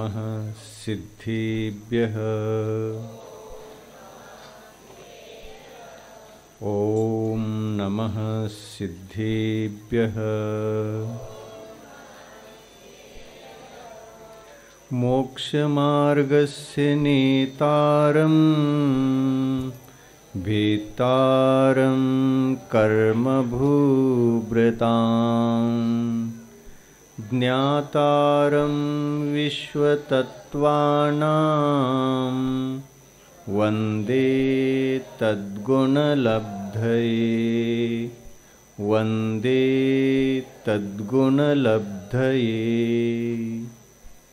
नमः सिद्धिभ्यः। ॐ नमः सिद्धिभ्यः। मोक्षमार्गस्य नेतारं भेतारं कर्मभूभृतां ज्ञातारं विश्वतत्त्वानां वन्दे तद्गुणलब्धये वन्दे तद्गुणलब्धये।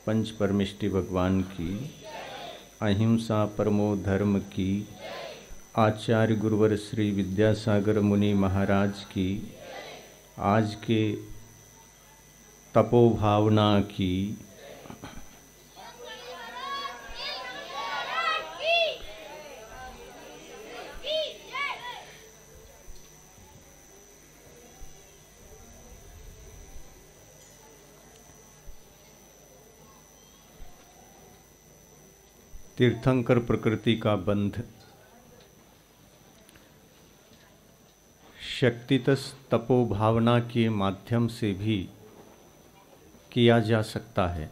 पंच परमेष्टि भगवान की, अहिंसा परमो धर्म की, आचार्य गुरुवर श्री विद्यासागर मुनि महाराज की, आज के तपोभावना की। तीर्थंकर प्रकृति का बंध शक्तितस तपो भावना के माध्यम से भी किया जा सकता है।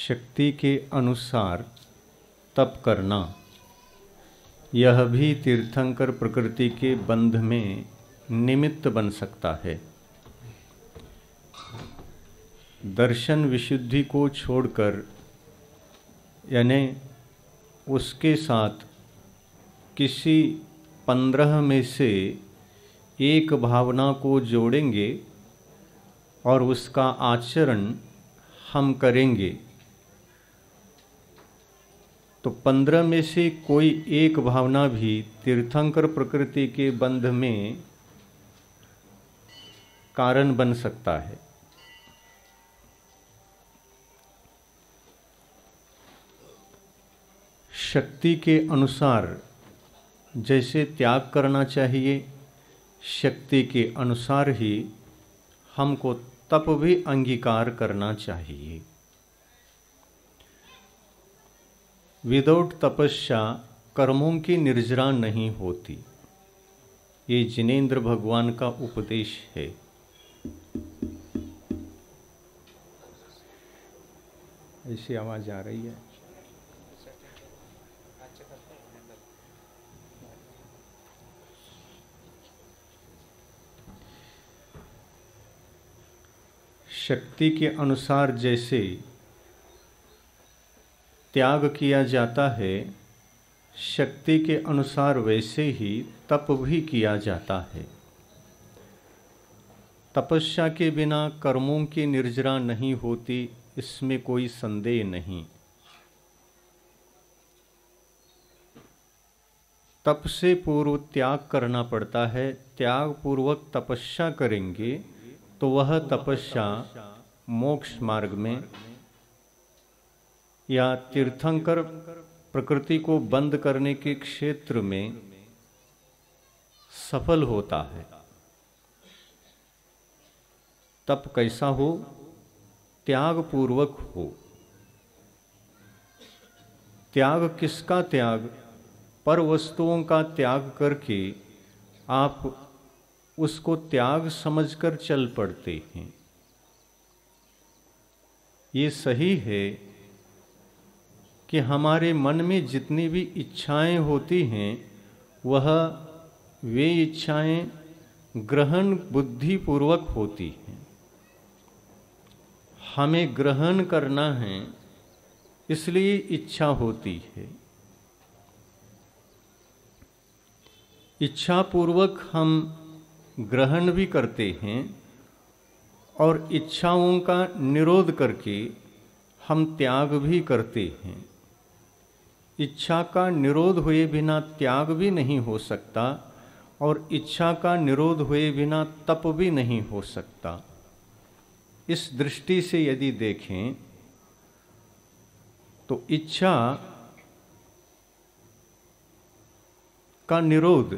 शक्ति के अनुसार तप करना, यह भी तीर्थंकर प्रकृति के बंध में निमित्त बन सकता है। दर्शन विशुद्धि को छोड़कर, यानी उसके साथ किसी 15 में से एक भावना को जोड़ेंगे और उसका आचरण हम करेंगे, तो 15 में से कोई एक भावना भी तीर्थंकर प्रकृति के बंध में कारण बन सकता है। शक्ति के अनुसार जैसे त्याग करना चाहिए, शक्ति के अनुसार ही हमको तप भी अंगीकार करना चाहिए। विदाउट तपस्या कर्मों की निर्जरा नहीं होती। ये जिनेंद्र भगवान का उपदेश है। ऐसी आवाज आ रही है। शक्ति के अनुसार जैसे त्याग किया जाता है, शक्ति के अनुसार वैसे ही तप भी किया जाता है। तपस्या के बिना कर्मों की निर्जरा नहीं होती, इसमें कोई संदेह नहीं। तप से पूर्व त्याग करना पड़ता है। त्याग पूर्वक तपस्या करेंगे तो वह तपस्या मोक्ष मार्ग में या तीर्थंकर प्रकृति को बंद करने के क्षेत्र में सफल होता है। तप कैसा हो? त्याग पूर्वक हो। त्याग किसका त्याग? पर वस्तुओं का त्याग करके आप उसको त्याग समझकर चल पड़ते हैं। ये सही है कि हमारे मन में जितनी भी इच्छाएं होती हैं, वह वे इच्छाएं ग्रहण बुद्धि पूर्वक होती हैं। हमें ग्रहण करना है, इसलिए इच्छा होती है। इच्छा पूर्वक हम ग्रहण भी करते हैं और इच्छाओं का निरोध करके हम त्याग भी करते हैं। इच्छा का निरोध हुए बिना त्याग भी नहीं हो सकता और इच्छा का निरोध हुए बिना तप भी नहीं हो सकता। इस दृष्टि से यदि देखें तो इच्छा का निरोध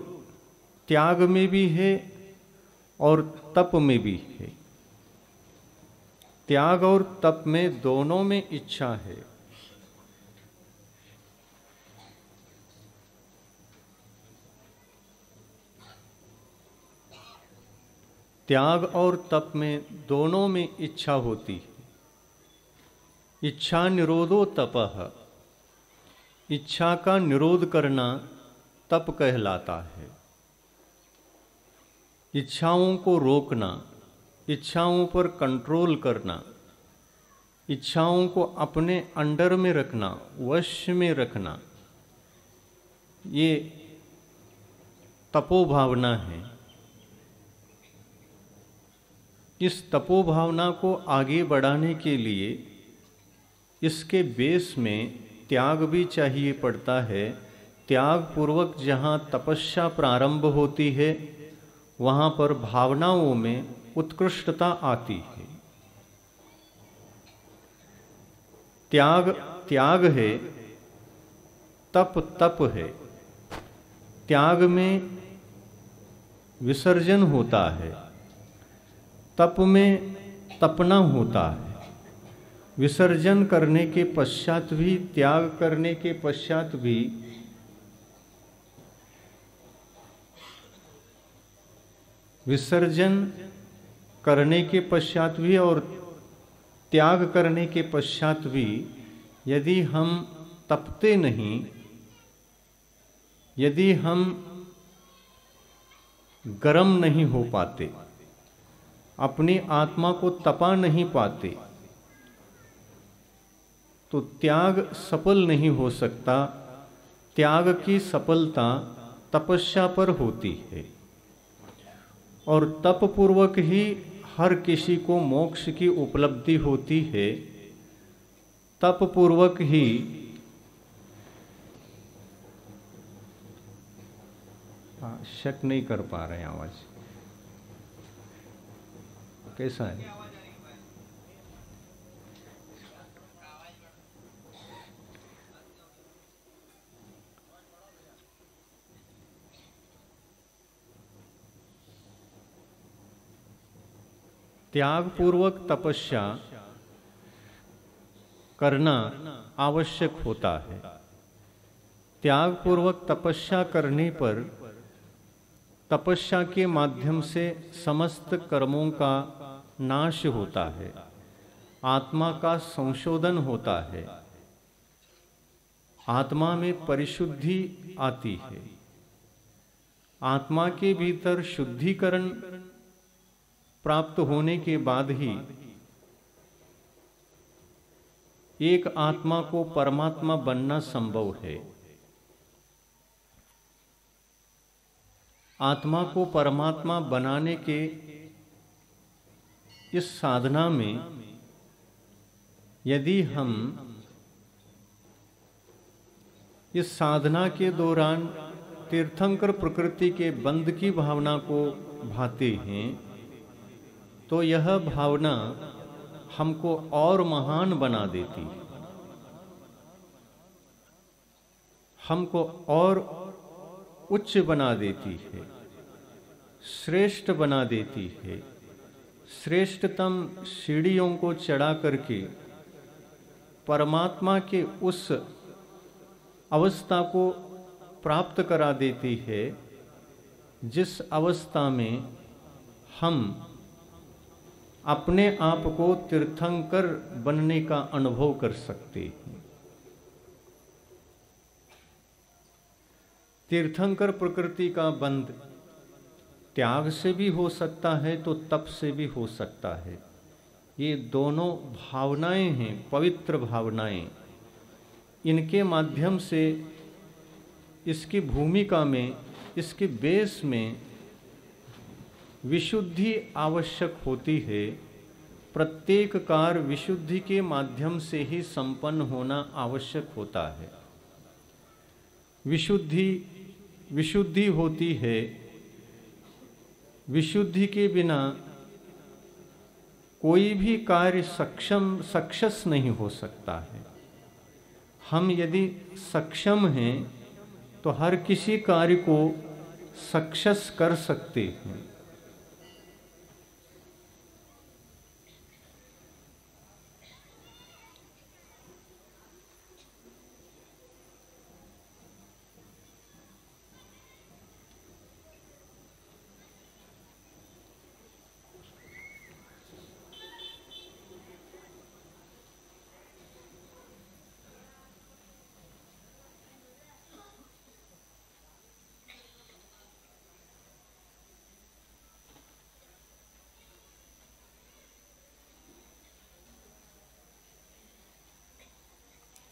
त्याग में भी है और तप में भी है। त्याग और तप में दोनों में इच्छा है। त्याग और तप में दोनों में इच्छा होती है। इच्छा निरोधो तपः, इच्छा का निरोध करना तप कहलाता है। इच्छाओं को रोकना, इच्छाओं पर कंट्रोल करना, इच्छाओं को अपने अंडर में रखना, वश में रखना, ये तपोभावना है। इस तपोभावना को आगे बढ़ाने के लिए इसके बेस में त्याग भी चाहिए पड़ता है। त्याग पूर्वक जहाँ तपस्या प्रारंभ होती है वहाँ पर भावनाओं में उत्कृष्टता आती है। त्याग त्याग है, तप तप है। त्याग में विसर्जन होता है, तप में तपना होता है। विसर्जन करने के पश्चात भी, त्याग करने के पश्चात भी विसर्जन करने के पश्चात भी और त्याग करने के पश्चात भी यदि हम तपते नहीं, यदि हम गर्म नहीं हो पाते, अपनी आत्मा को तपा नहीं पाते, तो त्याग सफल नहीं हो सकता। त्याग की सफलता तपस्या पर होती है और तप पूर्वक ही हर किसी को मोक्ष की उपलब्धि होती है। तप पूर्वक ही शक नहीं कर पा रहे हैं, आवाज कैसा है? त्याग पूर्वक तपस्या करना आवश्यक होता है। त्याग पूर्वक तपस्या करने पर तपस्या के माध्यम से समस्त कर्मों का नाश होता है, आत्मा का संशोधन होता है, आत्मा में परिशुद्धि आती है। आत्मा के भीतर शुद्धिकरण प्राप्त होने के बाद ही एक आत्मा को परमात्मा बनना संभव है। आत्मा को परमात्मा बनाने के इस साधना में यदि हम इस साधना के दौरान तीर्थंकर प्रकृति के बंध की भावना को भाते हैं तो यह भावना हमको और महान बना देती है, हमको और उच्च बना देती है, श्रेष्ठ बना देती है। श्रेष्ठतम सीढ़ियों को चढ़ा करके परमात्मा के उस अवस्था को प्राप्त करा देती है जिस अवस्था में हम अपने आप को तीर्थंकर बनने का अनुभव कर सकते हैं। तीर्थंकर प्रकृति का बंध त्याग से भी हो सकता है तो तप से भी हो सकता है। ये दोनों भावनाएं हैं, पवित्र भावनाएं। इनके माध्यम से इसकी भूमिका में, इसके बेस में विशुद्धि आवश्यक होती है। प्रत्येक कार्य विशुद्धि के माध्यम से ही संपन्न होना आवश्यक होता है। विशुद्धि होती है, विशुद्धि के बिना कोई भी कार्य सक्सेस नहीं हो सकता है। हम यदि सक्षम हैं तो हर किसी कार्य को सक्सेस कर सकते हैं।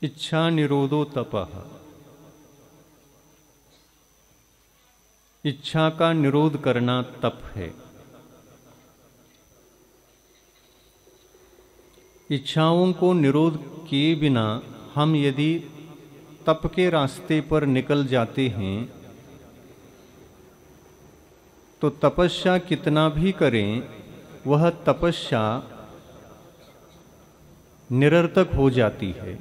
इच्छा निरोधो तपः। इच्छा का निरोध करना तप है। इच्छाओं को निरोध किए बिना हम यदि तप के रास्ते पर निकल जाते हैं तो तपस्या कितना भी करें वह तपस्या निरर्थक हो जाती है।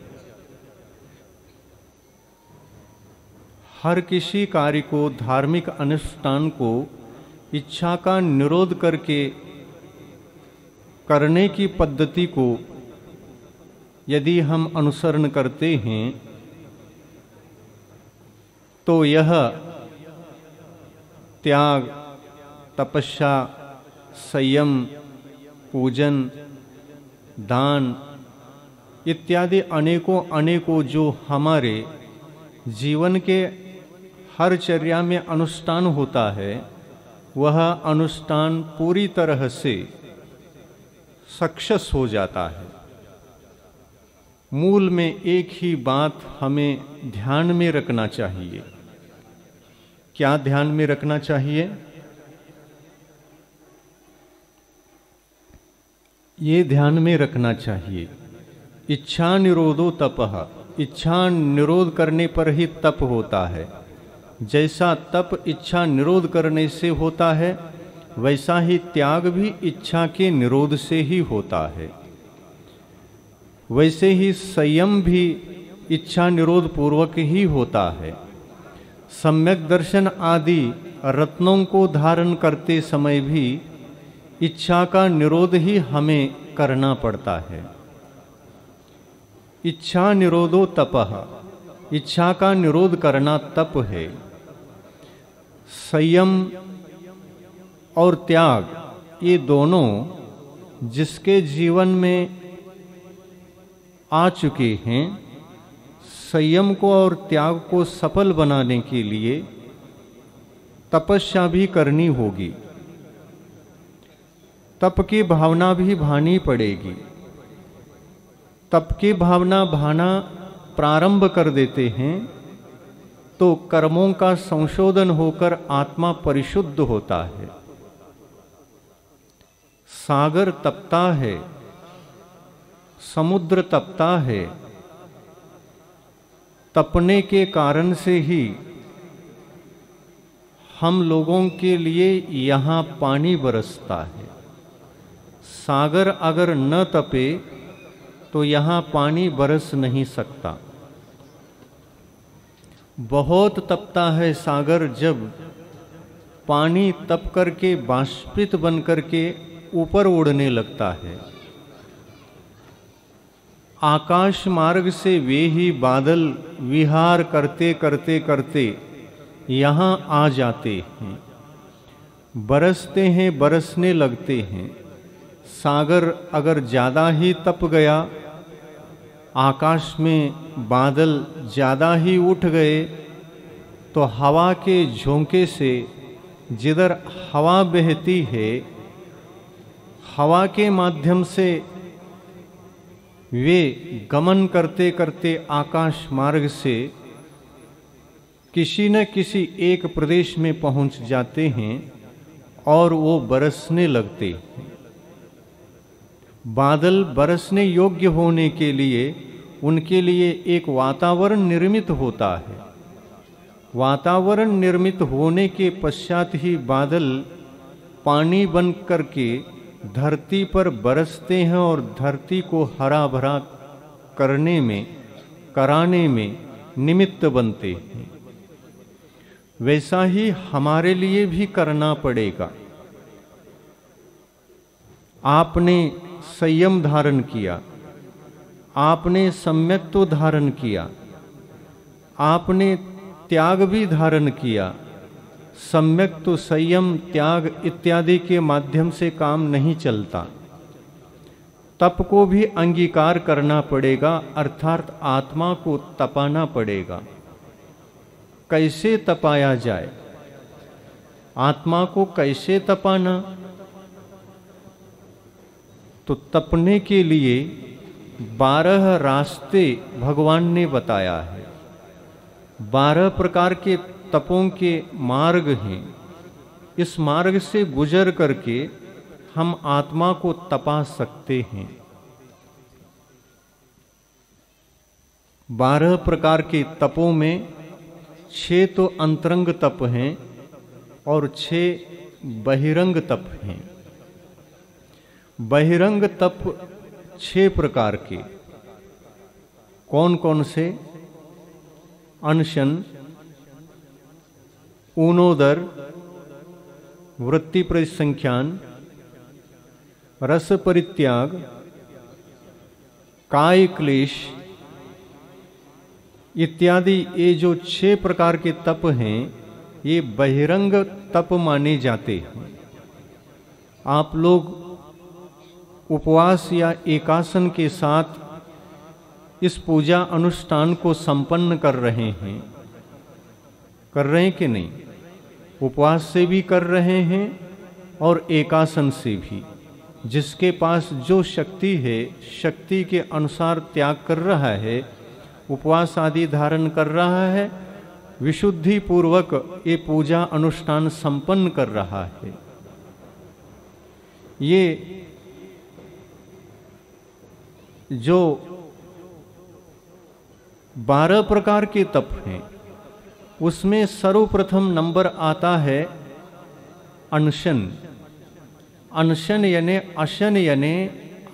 हर किसी कार्य को, धार्मिक अनुष्ठान को इच्छा का निरोध करके करने की पद्धति को यदि हम अनुसरण करते हैं तो यह त्याग, तपस्या, संयम, पूजन, दान इत्यादि अनेकों जो हमारे जीवन के हर चर्या में अनुष्ठान होता है वह अनुष्ठान पूरी तरह से सक्सेस हो जाता है। मूल में एक ही बात हमें ध्यान में रखना चाहिए। क्या ध्यान में रखना चाहिए? ये ध्यान में रखना चाहिए, इच्छा निरोधो तपः। इच्छा निरोध करने पर ही तप होता है। जैसा तप इच्छा निरोध करने से होता है वैसा ही त्याग भी इच्छा के निरोध से ही होता है। वैसे ही संयम भी इच्छा निरोध पूर्वक ही होता है। सम्यक दर्शन आदि रत्नों को धारण करते समय भी इच्छा का निरोध ही हमें करना पड़ता है। इच्छा निरोधो तपः। इच्छा का निरोध करना तप है। संयम और त्याग ये दोनों जिसके जीवन में आ चुके हैं, संयम को और त्याग को सफल बनाने के लिए तपस्या भी करनी होगी। तप की भावना भी भानी पड़ेगी। तप की भावना भाना प्रारंभ कर देते हैं तो कर्मों का संशोधन होकर आत्मा परिशुद्ध होता है। सागर तपता है, समुद्र तपता है। तपने के कारण से ही हम लोगों के लिए यहाँ पानी बरसता है। सागर अगर न तपे तो यहाँ पानी बरस नहीं सकता। बहुत तपता है सागर जब पानी तप करके बाष्पित बन करके ऊपर उड़ने लगता है। आकाश मार्ग से वे ही बादल विहार करते करते करते यहाँ आ जाते हैं, बरसते हैं, बरसने लगते हैं। सागर अगर ज़्यादा ही तप गया, आकाश में बादल ज़्यादा ही उठ गए तो हवा के झोंके से जिधर हवा बहती है, हवा के माध्यम से वे गमन करते करते आकाश मार्ग से किसी न किसी एक प्रदेश में पहुंच जाते हैं और वो बरसने लगते हैं। बादल बरसने योग्य होने के लिए उनके लिए एक वातावरण निर्मित होता है। वातावरण निर्मित होने के पश्चात ही बादल पानी बन करके धरती पर बरसते हैं और धरती को हरा भरा कराने में निमित्त बनते हैं। वैसा ही हमारे लिए भी करना पड़ेगा। आपने संयम धारण किया, आपने सम्यक्त्व धारण किया, आपने त्याग भी धारण किया। सम्यक्त्व, संयम, त्याग इत्यादि के माध्यम से काम नहीं चलता। तप को भी अंगीकार करना पड़ेगा, अर्थात आत्मा को तपाना पड़ेगा। कैसे तपाया जाए? आत्मा को कैसे तपाना? तो तपने के लिए 12 रास्ते भगवान ने बताया है। 12 प्रकार के तपों के मार्ग हैं। इस मार्ग से गुजर करके हम आत्मा को तपा सकते हैं। 12 प्रकार के तपों में 6 तो अंतरंग तप हैं और 6 बहिरंग तप हैं। बहिरंग तप 6 प्रकार के कौन कौन से? अनशन, ऊनोदर, वृत्ति परिसंख्यान, रस परित्याग, काय क्लेश इत्यादि। ये जो 6 प्रकार के तप हैं ये बहिरंग तप माने जाते हैं। आप लोग उपवास या एकासन के साथ इस पूजा अनुष्ठान को संपन्न कर रहे हैं कि नहीं? उपवास से भी कर रहे हैं और एकासन से भी। जिसके पास जो शक्ति है, शक्ति के अनुसार त्याग कर रहा है, उपवास आदि धारण कर रहा है, विशुद्धि पूर्वक ये पूजा अनुष्ठान संपन्न कर रहा है। ये जो 12 प्रकार के तप हैं उसमें सर्वप्रथम नंबर आता है अनशन। अनशन यानी अशन यानी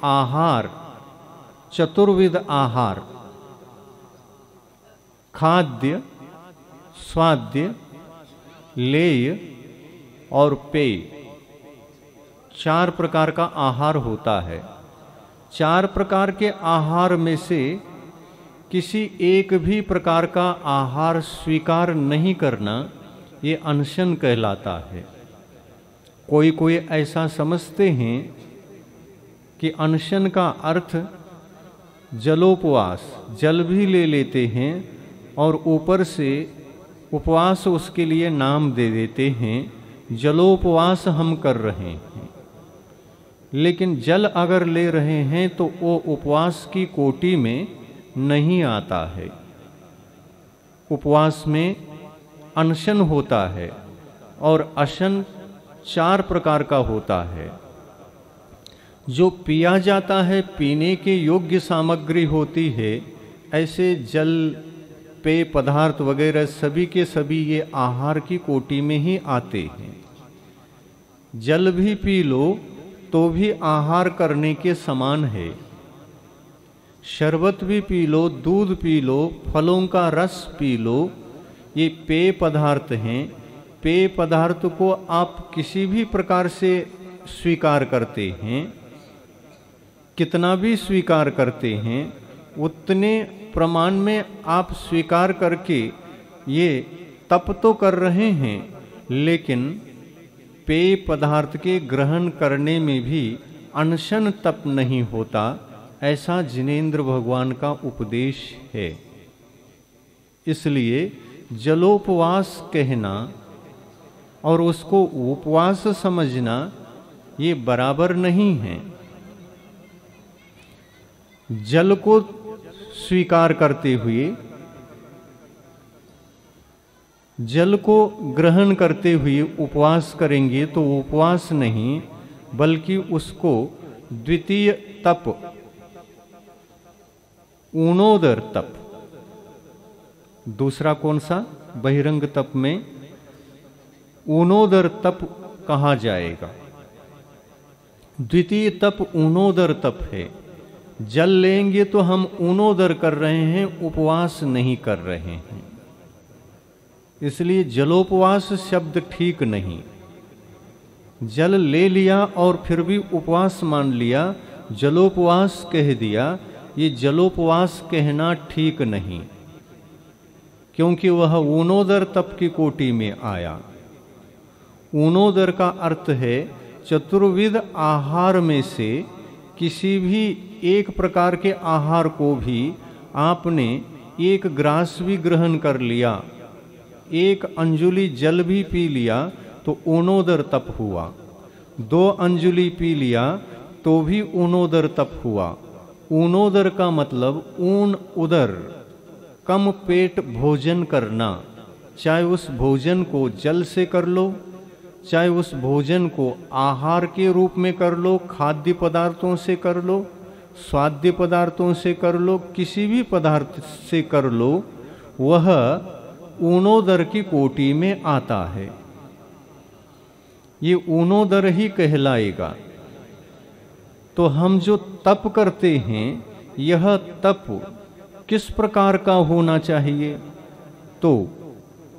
आहार, चतुर्विध आहार, खाद्य, स्वाद्य, लेय और पेय। 4 प्रकार का आहार होता है। 4 प्रकार के आहार में से किसी एक भी प्रकार का आहार स्वीकार नहीं करना ये अनशन कहलाता है। कोई कोई ऐसा समझते हैं कि अनशन का अर्थ जलोपवास, जल भी ले लेते हैं और ऊपर से उपवास उसके लिए नाम दे देते हैं, जलोपवास हम कर रहे हैं। लेकिन जल अगर ले रहे हैं तो वो उपवास की कोटि में नहीं आता है। उपवास में अनशन होता है और अशन 4 प्रकार का होता है। जो पिया जाता है, पीने के योग्य सामग्री होती है, ऐसे जल, पेय पदार्थ वगैरह सभी के सभी ये आहार की कोटि में ही आते हैं। जल भी पी लो तो भी आहार करने के समान है। शरबत भी पी लो, दूध पी लो, फलों का रस पी लो, ये पेय पदार्थ हैं। पेय पदार्थ को आप किसी भी प्रकार से स्वीकार करते हैं, कितना भी स्वीकार करते हैं, उतने प्रमाण में आप स्वीकार करके ये तप तो कर रहे हैं, लेकिन पेय पदार्थ के ग्रहण करने में भी अनशन तप नहीं होता, ऐसा जिनेंद्र भगवान का उपदेश है। इसलिए जलोपवास कहना और उसको उपवास समझना ये बराबर नहीं है। जल को स्वीकार करते हुए, जल को ग्रहण करते हुए उपवास करेंगे तो उपवास नहीं, बल्कि उसको द्वितीय तप, ऊणोदर तप, दूसरा कौन सा? बहिरंग तप में ऊणोदर तप कहा जाएगा। द्वितीय तप ऊणोदर तप है। जल लेंगे तो हम ऊणोदर कर रहे हैं, उपवास नहीं कर रहे हैं। इसलिए जलोपवास शब्द ठीक नहीं। जल ले लिया और फिर भी उपवास मान लिया, जलोपवास कह दिया, ये जलोपवास कहना ठीक नहीं, क्योंकि वह ऊणोदर तप की कोटि में आया। ऊणोदर का अर्थ है चतुर्विध आहार में से किसी भी एक प्रकार के आहार को भी आपने एक ग्रास भी ग्रहण कर लिया, एक अंजुली जल भी पी लिया तो ऊणोदर तप हुआ। 2 अंजुली पी लिया तो भी ऊणोदर तप हुआ। ऊनोदर का मतलब ऊन उदर, कम पेट भोजन करना। चाहे उस भोजन को जल से कर लो, चाहे उस भोजन को आहार के रूप में कर लो, खाद्य पदार्थों से कर लो, स्वाद्य पदार्थों से कर लो, किसी भी पदार्थ से कर लो, वह ऊनोदर की कोटि में आता है। ये ऊनोदर ही कहलाएगा। तो हम जो तप करते हैं, यह तप किस प्रकार का होना चाहिए? तो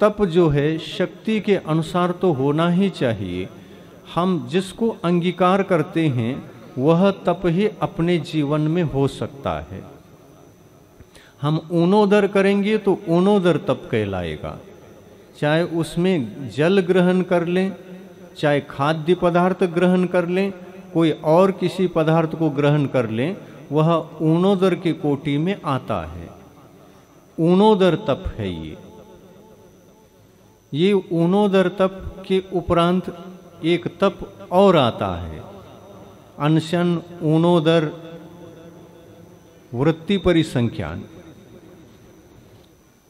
तप जो है शक्ति के अनुसार तो होना ही चाहिए। हम जिसको अंगीकार करते हैं वह तप ही अपने जीवन में हो सकता है। हम ऊनोदर करेंगे तो ऊनोदर तप कहलाएगा। चाहे उसमें जल ग्रहण कर लें, चाहे खाद्य पदार्थ ग्रहण कर लें, कोई और किसी पदार्थ को ग्रहण कर लें, वह ऊनोदर के कोटि में आता है। ऊनोदर तप है ये ऊनोदर तप के उपरांत एक तप और आता है, अनशन ऊनोदर वृत्ति परिसंख्यान।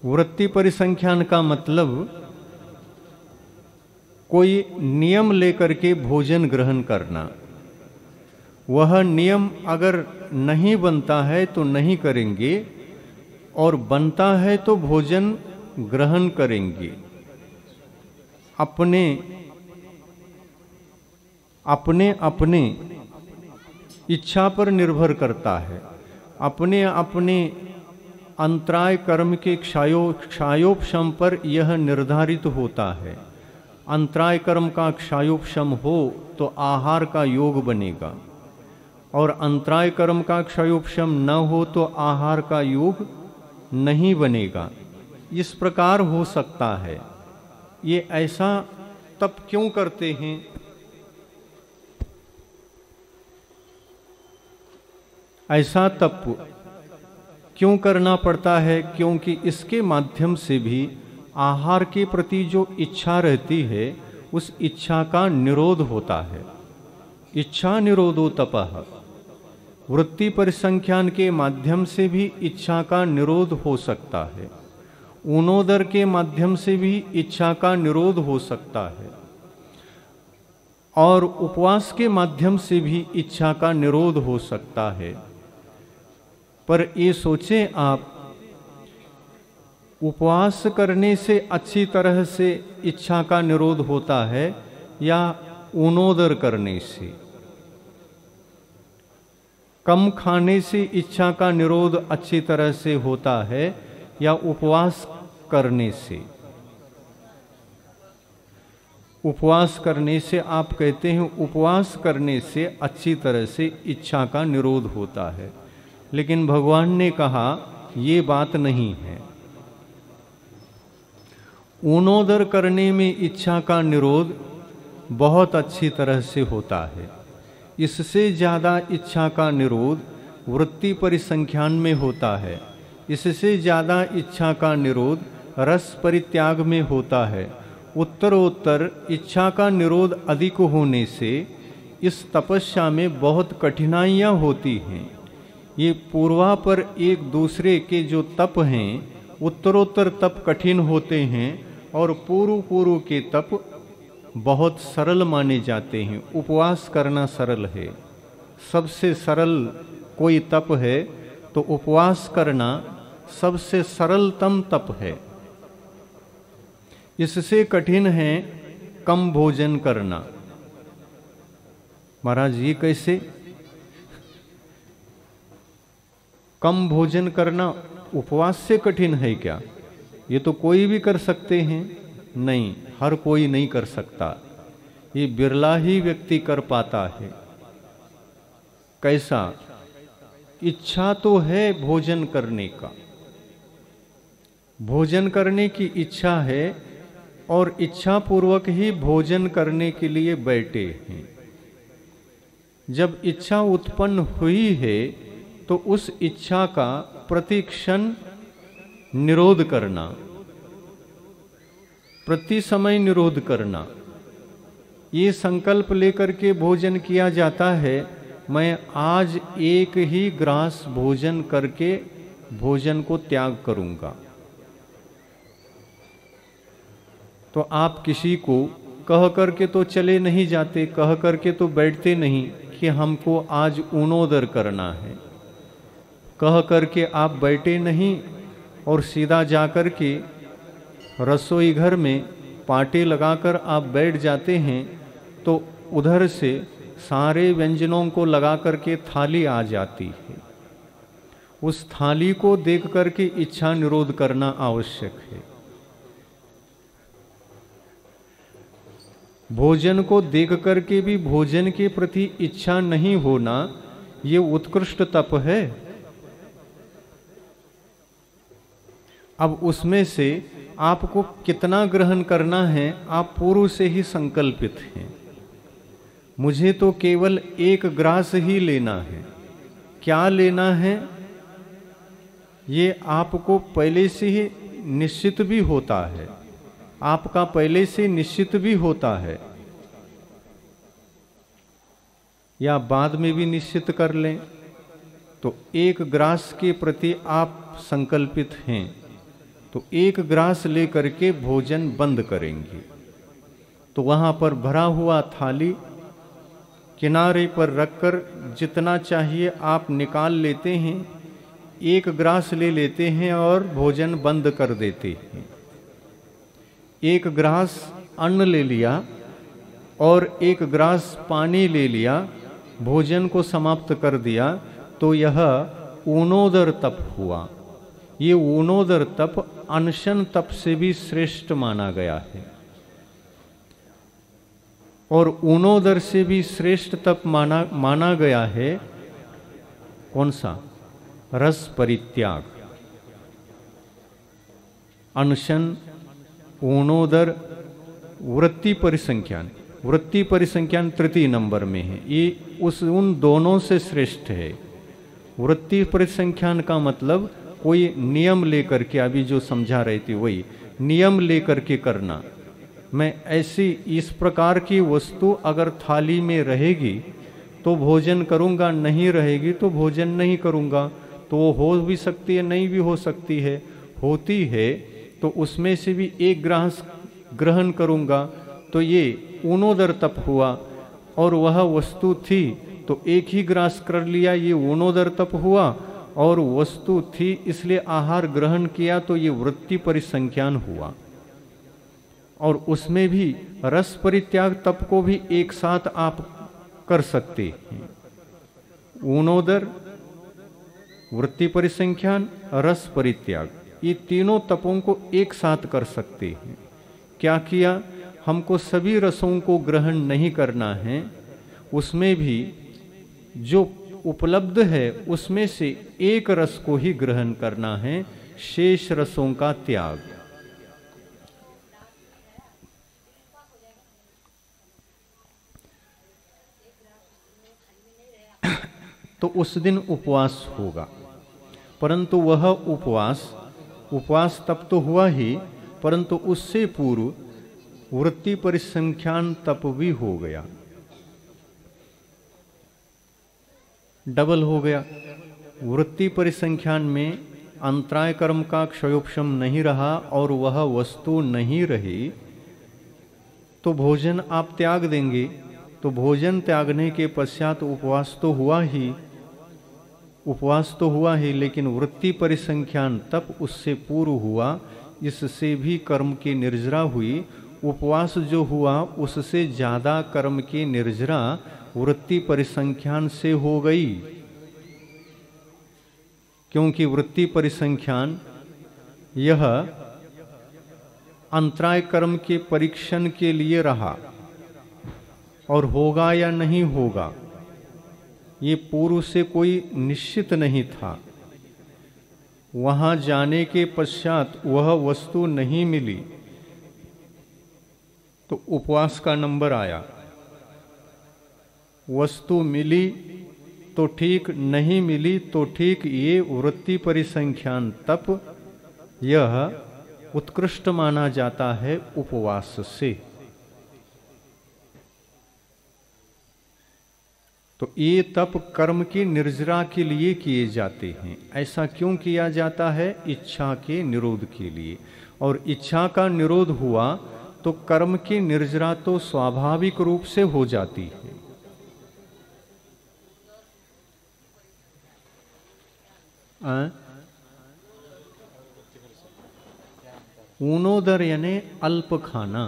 वृत्ति परिसंख्यान का मतलब कोई नियम लेकर के भोजन ग्रहण करना। वह नियम अगर नहीं बनता है तो नहीं करेंगे, और बनता है तो भोजन ग्रहण करेंगे। अपने अपने इच्छा पर निर्भर करता है। अपने अपने अंतराय कर्म के क्षायोपशम पर यह निर्धारित होता है। अंतराय कर्म का क्षायोपशम हो तो आहार का योग बनेगा, और अंतराय कर्म का क्षयोपशम न हो तो आहार का योग नहीं बनेगा। इस प्रकार हो सकता है। ये ऐसा तप क्यों करते हैं? ऐसा तप क्यों करना पड़ता है? क्योंकि इसके माध्यम से भी आहार के प्रति जो इच्छा रहती है, उस इच्छा का निरोध होता है। इच्छा निरोधो तपः। वृत्ति परिसंख्यान के माध्यम से भी इच्छा का निरोध हो सकता है। ऊनोदर के माध्यम से भी इच्छा का निरोध हो सकता है, और उपवास के माध्यम से भी इच्छा का निरोध हो सकता है। पर ये सोचें आप, उपवास करने से अच्छी तरह से इच्छा का निरोध होता है या ऊनोदर करने से? कम खाने से इच्छा का निरोध अच्छी तरह से होता है या उपवास करने से? उपवास करने से आप कहते हैं उपवास करने से अच्छी तरह से इच्छा का निरोध होता है, लेकिन भगवान ने कहा ये बात नहीं है। ऊनोदर करने में इच्छा का निरोध बहुत अच्छी तरह से होता है। इससे ज़्यादा इच्छा का निरोध वृत्ति परिसंख्यान में होता है। इससे ज़्यादा इच्छा का निरोध रस परित्याग में होता है। उत्तरोत्तर इच्छा का निरोध अधिक होने से इस तपस्या में बहुत कठिनाइयाँ होती हैं। ये पूर्वापर एक दूसरे के जो तप हैं, उत्तरोत्तर तप कठिन होते हैं और पूर्व के तप बहुत सरल माने जाते हैं। उपवास करना सरल है, सबसे सरल कोई तप है तो उपवास करना सबसे सरलतम तप है। इससे कठिन है कम भोजन करना। महाराज ये कैसे? कम भोजन करना उपवास से कठिन है क्या? ये तो कोई भी कर सकते हैं। नहीं, हर कोई नहीं कर सकता। ये बिरला ही व्यक्ति कर पाता है। कैसा? इच्छा तो है भोजन करने का, भोजन करने की इच्छा है और इच्छा पूर्वक ही भोजन करने के लिए बैठे हैं। जब इच्छा उत्पन्न हुई है तो उस इच्छा का प्रतिक्षण निरोध करना, प्रति समय निरोध करना। ये संकल्प लेकर के भोजन किया जाता है, मैं आज एक ही ग्रास भोजन करके भोजन को त्याग करूंगा। तो आप किसी को कह करके तो चले नहीं जाते, कह करके तो बैठते नहीं कि हमको आज ऊणोदर करना है, कह करके आप बैठे नहीं और सीधा जाकर के रसोई घर में पाटे लगाकर आप बैठ जाते हैं, तो उधर से सारे व्यंजनों को लगा करके थाली आ जाती है। उस थाली को देख करके इच्छा निरोध करना आवश्यक है। भोजन को देख करके भी भोजन के प्रति इच्छा नहीं होना, ये उत्कृष्ट तप है। अब उसमें से आपको कितना ग्रहण करना है, आप पूर्व से ही संकल्पित हैं। मुझे तो केवल एक ग्रास ही लेना है। क्या लेना है ये आपको पहले से ही निश्चित भी होता है, आपका पहले से निश्चित भी होता है, या बाद में भी निश्चित कर लें। तो एक ग्रास के प्रति आप संकल्पित हैं, तो एक ग्रास लेकर के भोजन बंद करेंगे। तो वहाँ पर भरा हुआ थाली किनारे पर रखकर जितना चाहिए आप निकाल लेते हैं, एक ग्रास ले लेते हैं और भोजन बंद कर देते हैं। एक ग्रास अन्न ले लिया और एक ग्रास पानी ले लिया, भोजन को समाप्त कर दिया, तो यह ऊणोदर तप हुआ। ये ऊणोदर तप अनशन तप से भी श्रेष्ठ माना गया है, और ऊणोदर से भी श्रेष्ठ तप माना गया है कौन सा? रस परित्याग। अनशन, ऊणोदर, वृत्ति परिसंख्यान। वृत्ति परिसंख्यान तृतीय नंबर में है, ये उन दोनों से श्रेष्ठ है। वृत्ति परिसंख्यान का मतलब कोई नियम लेकर के, अभी जो समझा रहे थे वही नियम लेकर के करना। मैं ऐसी इस प्रकार की वस्तु अगर थाली में रहेगी तो भोजन करूंगा, नहीं रहेगी तो भोजन नहीं करूंगा। तो वो हो भी सकती है, नहीं भी हो सकती है। होती है तो उसमें से भी एक ग्रास ग्रहण करूंगा, तो ये ऊणोदर तप हुआ। और वह वस्तु थी तो एक ही ग्रास कर लिया, ये ऊणोदर तप हुआ। और वस्तु थी इसलिए आहार ग्रहण किया, तो ये वृत्ति परिसंख्यान हुआ। और उसमें भी रस परित्याग तप को भी एक साथ आप कर सकते हैं। ऊणोदर, वृत्ति परिसंख्यान, रस परित्याग, ये तीनों तपों को एक साथ कर सकते हैं। क्या किया? हमको सभी रसों को ग्रहण नहीं करना है, उसमें भी जो उपलब्ध है उसमें से एक रस को ही ग्रहण करना है, शेष रसों का त्याग। तो उस दिन उपवास होगा, परंतु वह उपवास तब तो हुआ ही, परंतु उससे पूर्व वृत्ति परिसंख्यान तप भी हो गया, डबल हो गया। वृत्ति परिसंख्यान में अंतराय कर्म का क्षयोपशम नहीं रहा और वह वस्तु नहीं रही, तो भोजन आप त्याग देंगे। तो भोजन त्यागने के पश्चात उपवास तो हुआ ही, लेकिन वृत्ति परिसंख्यान तप उससे पूर्व हुआ, इससे भी कर्म की निर्जरा हुई। उपवास जो हुआ उससे ज्यादा कर्म की निर्जरा वृत्ति परिसंख्यान से हो गई, क्योंकि वृत्ति परिसंख्यान यह अंतराय कर्म के परीक्षण के लिए रहा, और होगा या नहीं होगा ये पूर्व से कोई निश्चित नहीं था। वहां जाने के पश्चात वह वस्तु नहीं मिली तो उपवास का नंबर आया। वस्तु मिली तो ठीक, नहीं मिली तो ठीक, ये वृत्ति परिसंख्यान तप यह उत्कृष्ट माना जाता है उपवास से। तो ये तप कर्म की निर्जरा के लिए किए जाते हैं। ऐसा क्यों किया जाता है? इच्छा के निरोध के लिए। और इच्छा का निरोध हुआ तो कर्म की निर्जरा तो स्वाभाविक रूप से हो जाती है। ऊनोदर यानी अल्प खाना,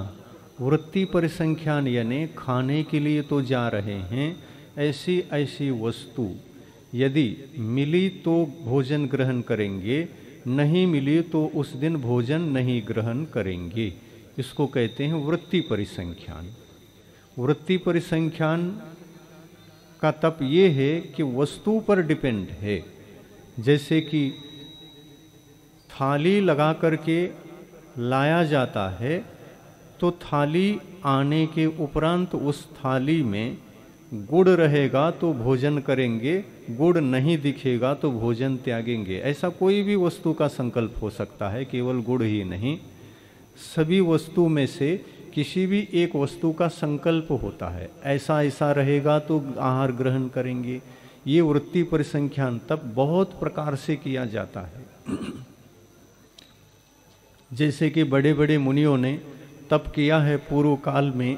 वृत्ति परिसंख्यान यानी खाने के लिए तो जा रहे हैं, ऐसी ऐसी वस्तु यदि मिली तो भोजन ग्रहण करेंगे, नहीं मिली तो उस दिन भोजन नहीं ग्रहण करेंगे। इसको कहते हैं वृत्ति परिसंख्यान। वृत्ति परिसंख्यान का तप ये है कि वस्तु पर डिपेंड है। जैसे कि थाली लगा करके लाया जाता है, तो थाली आने के उपरांत उस थाली में गुड़ रहेगा तो भोजन करेंगे, गुड़ नहीं दिखेगा तो भोजन त्यागेंगे। ऐसा कोई भी वस्तु का संकल्प हो सकता है, केवल गुड़ ही नहीं, सभी वस्तु में से किसी भी एक वस्तु का संकल्प होता है। ऐसा ऐसा रहेगा तो आहार ग्रहण करेंगे। ये वृत्ति परिसंख्यान तब बहुत प्रकार से किया जाता है। जैसे कि बड़े बड़े मुनियों ने तप किया है पूर्व काल में,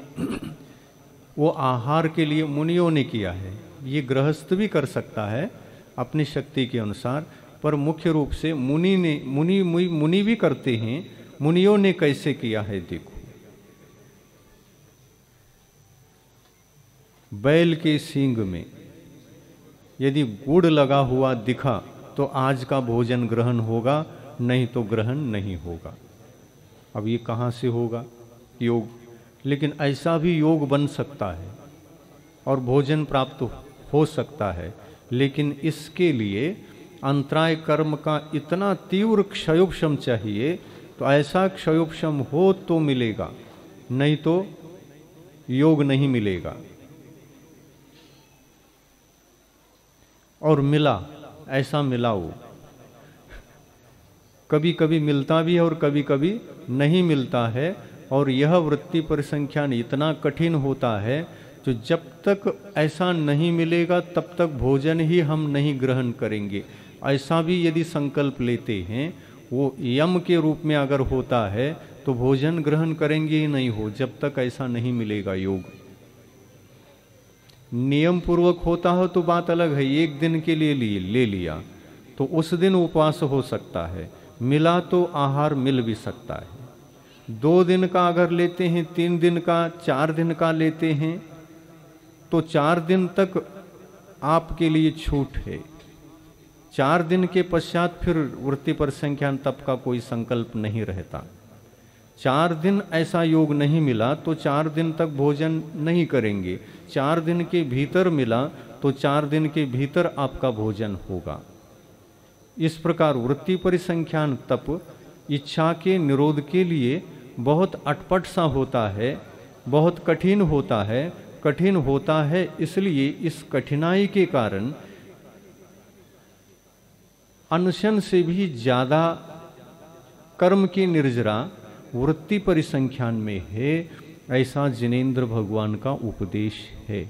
वो आहार के लिए मुनियों ने किया है। ये गृहस्थ भी कर सकता है अपनी शक्ति के अनुसार, पर मुख्य रूप से मुनि भी करते हैं। मुनियों ने कैसे किया है देखो। बैल के सींग में यदि गुड़ लगा हुआ दिखा तो आज का भोजन ग्रहण होगा, नहीं तो ग्रहण नहीं होगा। अब ये कहाँ से होगा? योग। लेकिन ऐसा भी योग बन सकता है और भोजन प्राप्त हो सकता है, लेकिन इसके लिए अंतराय कर्म का इतना तीव्र क्षयोपशम चाहिए। तो ऐसा क्षयोपशम हो तो मिलेगा, नहीं तो योग नहीं मिलेगा। और मिला, ऐसा मिलाओ, कभी कभी मिलता भी है और कभी कभी नहीं मिलता है। और यह वृत्ति परिसंख्यान इतना कठिन होता है, तो जब तक ऐसा नहीं मिलेगा तब तक भोजन ही हम नहीं ग्रहण करेंगे। ऐसा भी यदि संकल्प लेते हैं, वो यम के रूप में अगर होता है तो भोजन ग्रहण करेंगे ही नहीं हो, जब तक ऐसा नहीं मिलेगा योग। नियम पूर्वक होता हो तो बात अलग है, एक दिन के लिए ले लिया तो उस दिन उपवास हो सकता है, मिला तो आहार मिल भी सकता है। 2 दिन का अगर लेते हैं, 3 दिन का, 4 दिन का लेते हैं, तो 4 दिन तक आपके लिए छूट है। 4 दिन के पश्चात फिर वृत्ति परिसंख्यान तप का कोई संकल्प नहीं रहता। 4 दिन ऐसा योग नहीं मिला तो 4 दिन तक भोजन नहीं करेंगे। 4 दिन के भीतर मिला तो 4 दिन के भीतर आपका भोजन होगा। इस प्रकार वृत्ति परिसंख्यान तप इच्छा के निरोध के लिए बहुत अटपट सा होता है, बहुत कठिन होता है। कठिन होता है इसलिए इस कठिनाई के कारण अनशन से भी ज्यादा कर्म की निर्जरा वृत्ति परिसंख्यान में है, ऐसा जिनेंद्र भगवान का उपदेश है।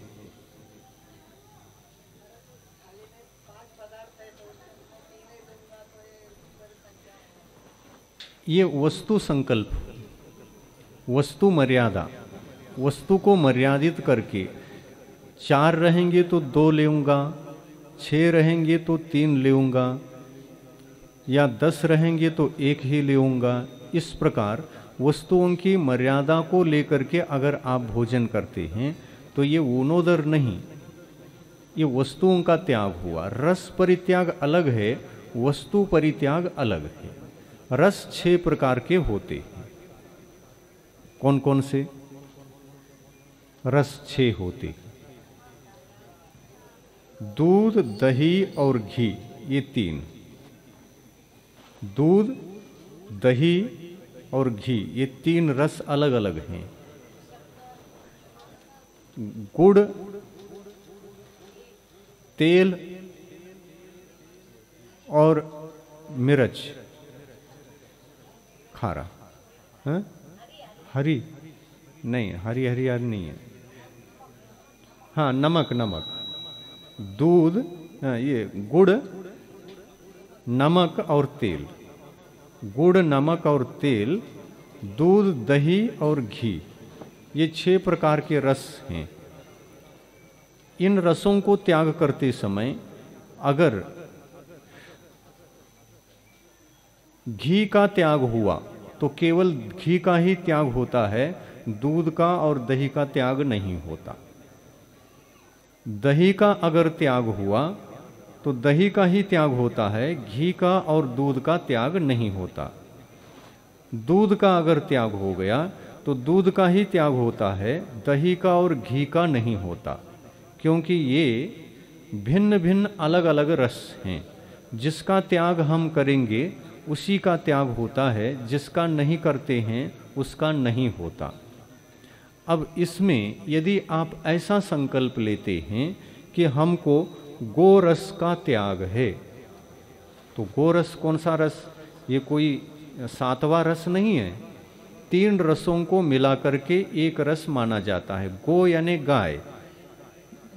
ये वस्तु संकल्प, वस्तु मर्यादा, वस्तु को मर्यादित करके 4 रहेंगे तो 2 लेऊंगा, 6 रहेंगे तो 3 लेऊंगा, या 10 रहेंगे तो 1 ही लेऊंगा। इस प्रकार वस्तुओं की मर्यादा को लेकर के अगर आप भोजन करते हैं तो ये ऊनोदर नहीं, ये वस्तुओं का त्याग हुआ। रस परित्याग अलग है, वस्तु परित्याग अलग है। रस 6 प्रकार के होते हैं। कौन कौन से रस 6 होते हैं? दूध, दही और घी, ये 3। दूध, दही और घी, ये 3 रस अलग अलग हैं। गुड़, तेल और मिर्च, खारा, हरी नहीं, हरी हरियाली नहीं है। हाँ, नमक, दूध, ये गुड़, नमक और तेल। गुड़, नमक और तेल, दूध, दही और घी, ये 6 प्रकार के रस हैं। इन रसों को त्याग करते समय अगर घी का त्याग हुआ तो केवल घी का ही त्याग होता है, दूध का और दही का त्याग नहीं होता। दही का अगर त्याग हुआ तो दही का ही त्याग होता है, घी का और दूध का त्याग नहीं होता। दूध का अगर त्याग हो गया तो दूध का ही त्याग होता है, दही का और घी का नहीं होता, क्योंकि ये भिन्न भिन्न अलग अलग रस हैं। जिसका त्याग हम करेंगे उसी का त्याग होता है, जिसका नहीं करते हैं उसका नहीं होता। अब इसमें यदि आप ऐसा संकल्प लेते हैं कि हमको गोरस का त्याग है, तो गोरस कौन सा रस? ये कोई 7वां रस नहीं है। 3 रसों को मिला करके एक रस माना जाता है। गो यानी गाय।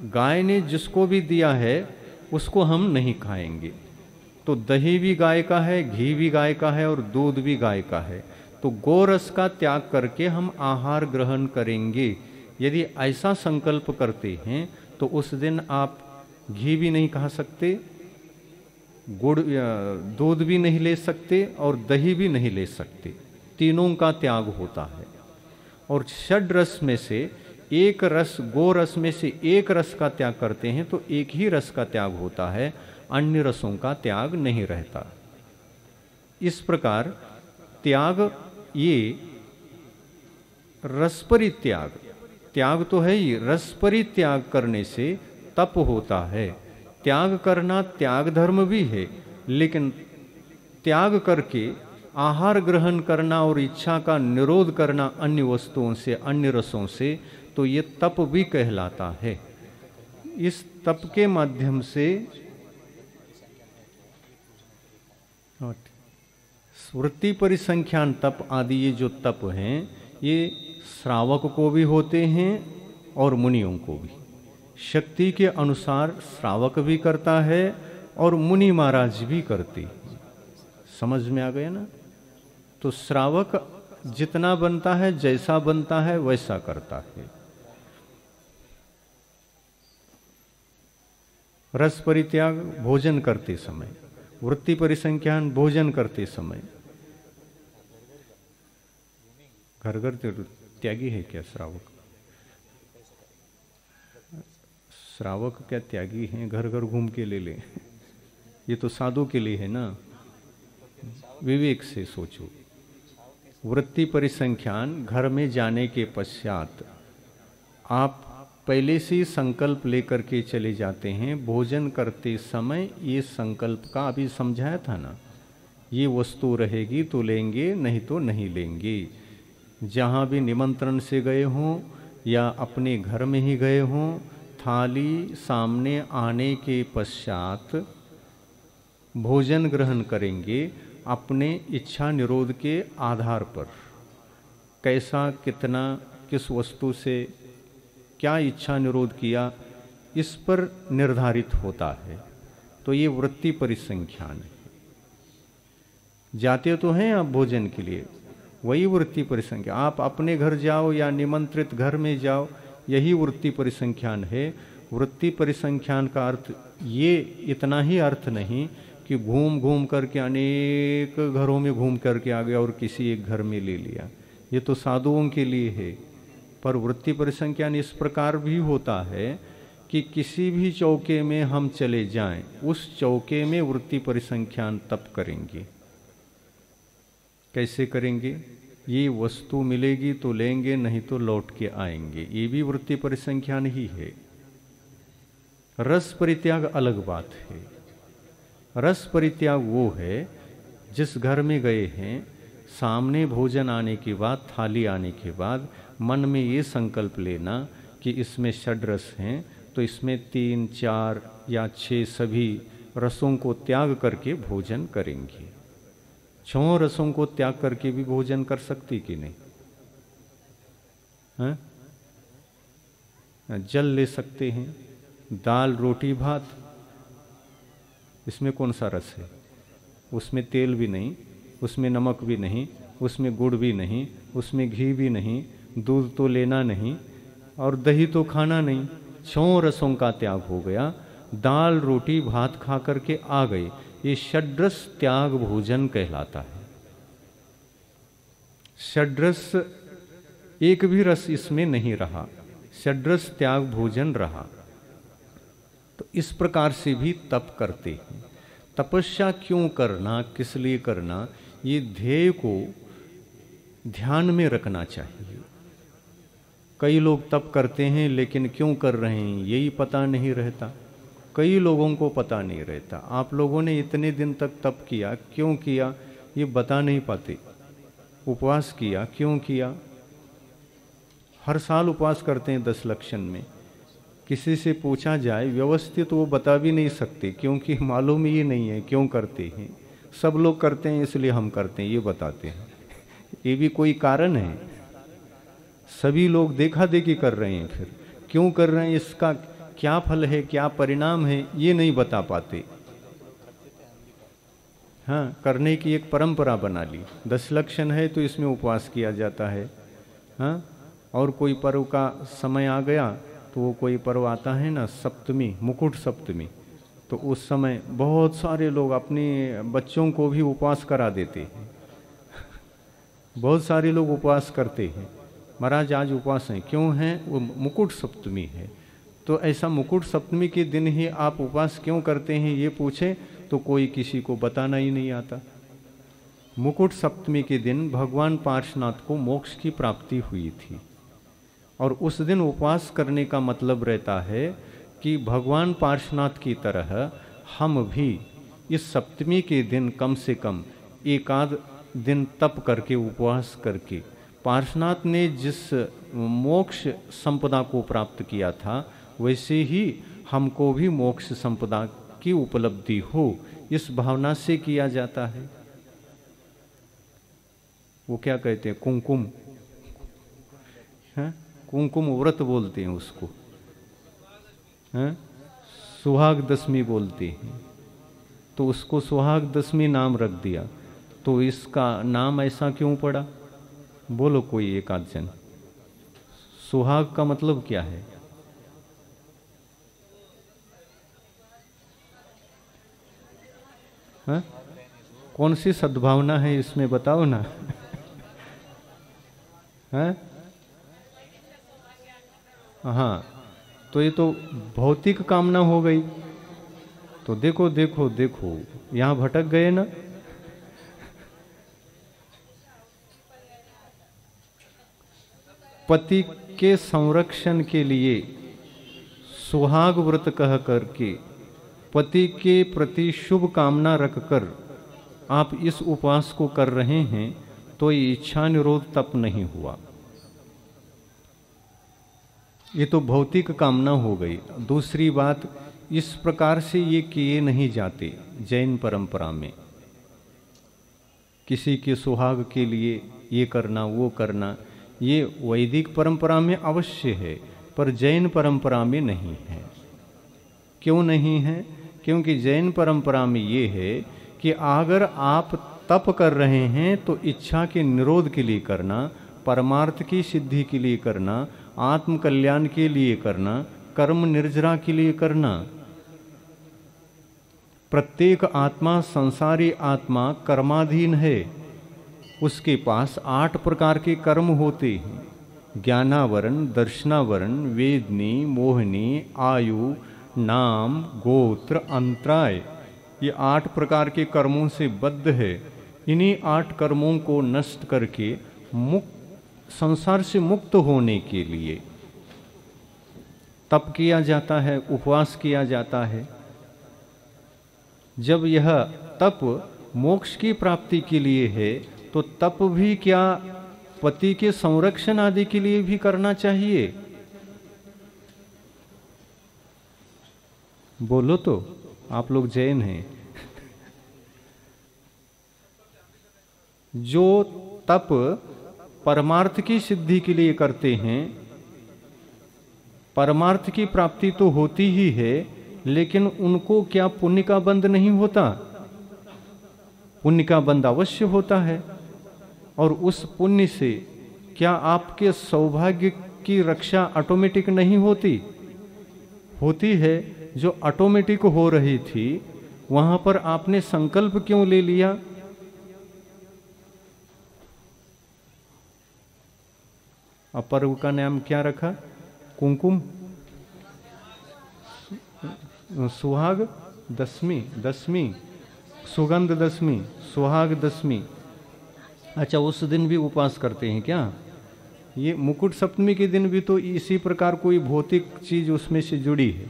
गाय ने जिसको भी दिया है उसको हम नहीं खाएंगे। तो दही भी गाय का है, घी भी गाय का है और दूध भी गाय का है। तो गोरस का त्याग करके हम आहार ग्रहण करेंगे। यदि ऐसा संकल्प करते हैं तो उस दिन आप घी भी नहीं खा सकते, गुड़ दूध भी नहीं ले सकते और दही भी नहीं ले सकते। तीनों का त्याग होता है। और षड रस में से एक रस, गोरस में से एक रस का त्याग करते हैं तो एक ही रस का त्याग होता है, अन्य रसों का त्याग नहीं रहता। इस प्रकार त्याग, ये रसपरित्याग, त्याग तो है ही, रसपरित्याग करने से तप होता है। त्याग करना त्याग धर्म भी है, लेकिन त्याग करके आहार ग्रहण करना और इच्छा का निरोध करना अन्य वस्तुओं से, अन्य रसों से, तो ये तप भी कहलाता है। इस तप के माध्यम से वृत्ति परिसंख्यान तप आदि ये जो तप हैं, ये श्रावक को भी होते हैं और मुनियों को भी। शक्ति के अनुसार श्रावक भी करता है और मुनि महाराज भी करते हैं। समझ में आ गया ना? तो श्रावक जितना बनता है, जैसा बनता है वैसा करता है। रस परित्याग भोजन करते समय, वृत्ति परिसंख्यान भोजन करते समय। घर घर त्यागी है क्या श्रावक? श्रावक क्या त्यागी हैं? घर घर घूम के ले लें। ये तो साधु के लिए है ना। विवेक से सोचो। वृत्ति परिसंख्यान घर में जाने के पश्चात आप पहले से संकल्प लेकर के चले जाते हैं। भोजन करते समय ये संकल्प का अभी समझाया था ना, ये वस्तु रहेगी तो लेंगे, नहीं तो नहीं लेंगे। जहाँ भी निमंत्रण से गए हों या अपने घर में ही गए हों, थाली सामने आने के पश्चात भोजन ग्रहण करेंगे अपने इच्छा निरोध के आधार पर। कैसा, कितना, किस वस्तु से क्या इच्छा निरोध किया, इस पर निर्धारित होता है। तो ये वृत्ति परिसंख्यान है। जाते तो हैं आप भोजन के लिए, वही वृत्ति परिसंख्यान। आप अपने घर जाओ या निमंत्रित घर में जाओ, यही वृत्ति परिसंख्यान है। वृत्ति परिसंख्यान का अर्थ ये इतना ही अर्थ नहीं कि घूम घूम करके अनेक घरों में घूम करके आ गया और किसी एक घर में ले लिया। ये तो साधुओं के लिए है। पर वृत्ति परिसंख्यान इस प्रकार भी होता है कि किसी भी चौके में हम चले जाएं, उस चौके में वृत्ति परिसंख्यान तप करेंगे। कैसे करेंगे? ये वस्तु मिलेगी तो लेंगे, नहीं तो लौट के आएंगे। ये भी वृत्ति परिसंख्यान ही है। रस परित्याग अलग बात है। रस परित्याग वो है जिस घर में गए हैं, सामने भोजन आने के बाद, थाली आने के बाद मन में ये संकल्प लेना कि इसमें षड रस हैं, तो इसमें 3, 4 या 6 सभी रसों को त्याग करके भोजन करेंगे। 6 रसों को त्याग करके भी भोजन कर सकती कि नहीं? हैं? जल ले सकते हैं, दाल रोटी भात, इसमें कौन सा रस है? उसमें तेल भी नहीं, उसमें नमक भी नहीं, उसमें गुड़ भी नहीं, उसमें घी भी नहीं, दूध तो लेना नहीं और दही तो खाना नहीं। 6 रसों का त्याग हो गया। दाल रोटी भात खा करके आ गए, ये षड्रस त्याग भोजन कहलाता है। षड्रस एक भी रस इसमें नहीं रहा, षड्रस त्याग भोजन रहा। तो इस प्रकार से भी तप करते हैं। तपस्या क्यों करना, किस लिए करना, ये ध्येय को ध्यान में रखना चाहिए। कई लोग तप करते हैं लेकिन क्यों कर रहे हैं यही पता नहीं रहता। कई लोगों को पता नहीं रहता। आप लोगों ने इतने दिन तक तप किया, क्यों किया ये बता नहीं पाते। उपवास किया, क्यों किया? हर साल उपवास करते हैं 10 लक्षण में। किसी से पूछा जाए व्यवस्थित वो बता भी नहीं सकते, क्योंकि मालूम ही नहीं है क्यों करते हैं। सब लोग करते हैं इसलिए हम करते हैं ये बताते हैं। ये भी कोई कारण है? सभी लोग देखा देखी कर रहे हैं, फिर क्यों कर रहे हैं, इसका क्या फल है, क्या परिणाम है, ये नहीं बता पाते। हाँ, करने की एक परंपरा बना ली। 10 लक्षण है तो इसमें उपवास किया जाता है। हाँ, और कोई पर्व का समय आ गया तो वो कोई पर्व आता है ना, सप्तमी, मुकुट सप्तमी, तो उस समय बहुत सारे लोग अपने बच्चों को भी उपवास करा देते हैं। बहुत सारे लोग उपवास करते हैं। महाराज आज उपवास हैं, क्यों हैं? वो मुकुट सप्तमी है। तो ऐसा मुकुट सप्तमी के दिन ही आप उपवास क्यों करते हैं ये पूछें तो कोई किसी को बताना ही नहीं आता। मुकुट सप्तमी के दिन भगवान पार्श्वनाथ को मोक्ष की प्राप्ति हुई थी, और उस दिन उपवास करने का मतलब रहता है कि भगवान पार्श्वनाथ की तरह हम भी इस सप्तमी के दिन कम से कम एक आध दिन तप करके, उपवास करके, पार्श्वनाथ ने जिस मोक्ष संपदा को प्राप्त किया था वैसे ही हमको भी मोक्ष संपदा की उपलब्धि हो, इस भावना से किया जाता है। वो क्या कहते हैं, कुमकुम, है कुमकुम व्रत बोलते हैं उसको, है सुहाग दशमी बोलते हैं। तो उसको सुहाग दशमी नाम रख दिया, तो इसका नाम ऐसा क्यों पड़ा? बोलो कोई एक आध जन। सुहाग का मतलब क्या है? हाँ? कौन सी सद्भावना है इसमें बताओ ना। हाँ हाँ, तो ये तो भौतिक कामना हो गई। तो देखो देखो देखो, यहां भटक गए ना। पति के संरक्षण के लिए सुहाग व्रत कह करके, पति के प्रति शुभ कामना रखकर आप इस उपवास को कर रहे हैं, तो ये इच्छा निरोध तप नहीं हुआ, ये तो भौतिक कामना हो गई। दूसरी बात, इस प्रकार से ये किए नहीं जाते जैन परंपरा में। किसी के सुहाग के लिए ये करना वो करना, ये वैदिक परंपरा में अवश्य है, पर जैन परंपरा में नहीं है। क्यों नहीं है? क्योंकि जैन परंपरा में ये है कि अगर आप तप कर रहे हैं तो इच्छा के निरोध के लिए करना, परमार्थ की सिद्धि के लिए करना, आत्म कल्याण के लिए करना, कर्म निर्जरा के लिए करना। प्रत्येक आत्मा, संसारी आत्मा कर्माधीन है। उसके पास 8 प्रकार के कर्म होते हैं, ज्ञानावरण, दर्शनावरण, वेदनी, मोहिनी, आयु, नाम, गोत्र, अंतराय। ये 8 प्रकार के कर्मों से बद्ध है। इन्हीं 8 कर्मों को नष्ट करके संसार से मुक्त होने के लिए तप किया जाता है, उपवास किया जाता है। जब यह तप मोक्ष की प्राप्ति के लिए है, तो तप भी क्या पति के संरक्षण आदि के लिए भी करना चाहिए? बोलो तो, आप लोग जैन हैं। जो तप परमार्थ की सिद्धि के लिए करते हैं, परमार्थ की प्राप्ति तो होती ही है, लेकिन उनको क्या पुण्य का बंध नहीं होता? पुण्य का बंध अवश्य होता है। और उस पुण्य से क्या आपके सौभाग्य की रक्षा ऑटोमेटिक नहीं होती? होती है। जो ऑटोमेटिक हो रही थी वहां पर आपने संकल्प क्यों ले लिया? अब पर्व का नाम क्या रखा? कुमकुम, सुहाग दशमी, सुगंध दशमी, सुहाग दशमी। अच्छा, उस दिन भी उपवास करते हैं क्या? ये मुकुट सप्तमी के दिन भी तो इसी प्रकार कोई भौतिक चीज उसमें से जुड़ी है,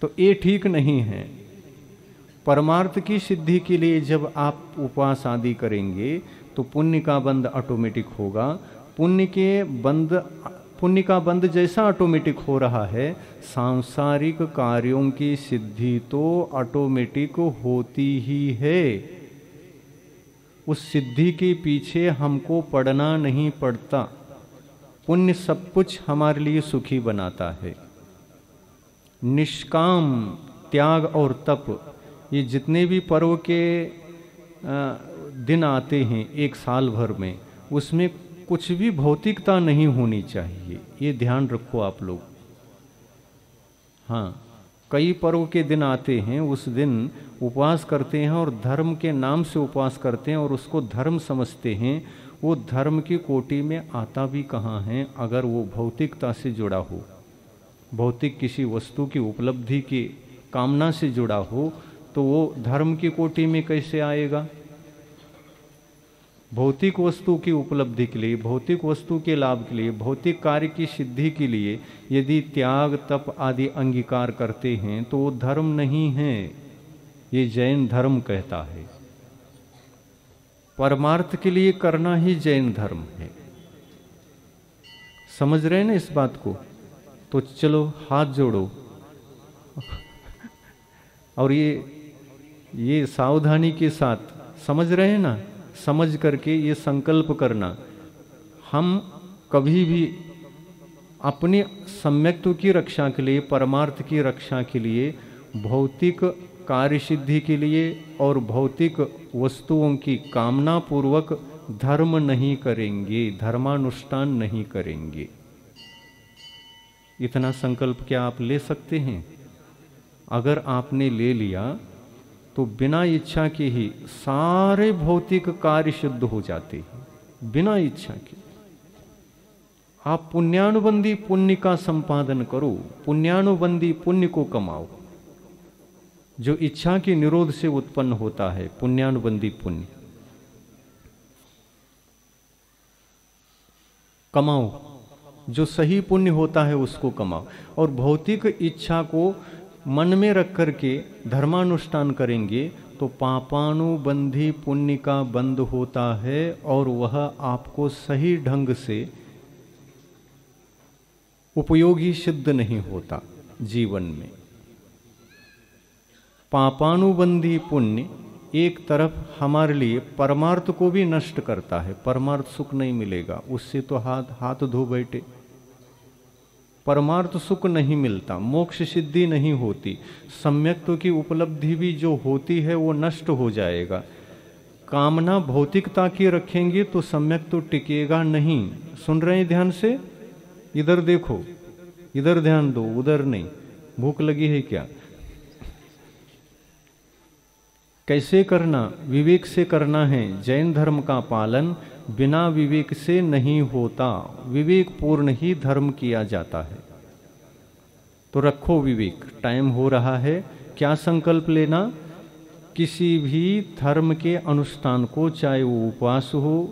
तो ये ठीक नहीं है। परमार्थ की सिद्धि के लिए जब आप उपवास आदि करेंगे तो पुण्य का बंध ऑटोमेटिक होगा। पुण्य का बंध जैसा ऑटोमेटिक हो रहा है, सांसारिक कार्यों की सिद्धि तो ऑटोमेटिक होती ही है। उस सिद्धि के पीछे हमको पड़ना नहीं पड़ता। पुण्य सब कुछ हमारे लिए सुखी बनाता है। निष्काम त्याग और तप, ये जितने भी पर्व के दिन आते हैं एक साल भर में, उसमें कुछ भी भौतिकता नहीं होनी चाहिए, ये ध्यान रखो आप लोग। हाँ, कई पर्व के दिन आते हैं, उस दिन उपवास करते हैं और धर्म के नाम से उपवास करते हैं और उसको धर्म समझते हैं। वो धर्म की कोटि में आता भी कहाँ है? अगर वो भौतिकता से जुड़ा हो, भौतिक किसी वस्तु की उपलब्धि की कामना से जुड़ा हो, तो वो धर्म की कोटि में कैसे आएगा? भौतिक वस्तु की उपलब्धि के लिए, भौतिक वस्तु के लाभ के लिए, भौतिक कार्य की सिद्धि के लिए यदि त्याग तप आदि अंगीकार करते हैं तो वो धर्म नहीं है, ये जैन धर्म कहता है। परमार्थ के लिए करना ही जैन धर्म है। समझ रहे हैं ना इस बात को? तो चलो हाथ जोड़ो और ये सावधानी के साथ समझ रहे हैं ना, समझ करके ये संकल्प करना, हम कभी भी अपनी सम्यक्त्व की रक्षा के लिए, परमार्थ की रक्षा के लिए, भौतिक कार्य सिद्धि के लिए और भौतिक वस्तुओं की कामना पूर्वक धर्म नहीं करेंगे, धर्मानुष्ठान नहीं करेंगे। इतना संकल्प क्या आप ले सकते हैं? अगर आपने ले लिया तो बिना इच्छा के ही सारे भौतिक कार्य सिद्ध हो जाते हैं, बिना इच्छा के। आप पुण्यानुबंधी पुण्य का संपादन करो, पुण्यानुबंधी पुण्य को कमाओ। जो इच्छा के निरोध से उत्पन्न होता है, पुण्यानुबंधी पुण्य कमाओ। जो सही पुण्य होता है उसको कमाओ। और भौतिक इच्छा को मन में रख करके धर्मानुष्ठान करेंगे तो पापानुबंधी पुण्य का बंध होता है और वह आपको सही ढंग से उपयोगी सिद्ध नहीं होता जीवन में। पापानुबंधी पुण्य एक तरफ हमारे लिए परमार्थ को भी नष्ट करता है, परमार्थ सुख नहीं मिलेगा, उससे तो हाथ धो बैठे। परमार्थ सुख नहीं मिलता, मोक्ष सिद्धि नहीं होती, सम्यक्त्व की उपलब्धि भी जो होती है वो नष्ट हो जाएगा। कामना भौतिकता की रखेंगे तो सम्यक्त्व टिकेगा नहीं। सुन रहे हैं ध्यान से? इधर देखो, इधर ध्यान दो, उधर नहीं। भूख लगी है क्या? कैसे करना? विवेक से करना है। जैन धर्म का पालन बिना विवेक से नहीं होता, विवेक पूर्ण ही धर्म किया जाता है। तो रखो विवेक। टाइम हो रहा है। क्या संकल्प लेना? किसी भी धर्म के अनुष्ठान को, चाहे वो उपवास हो,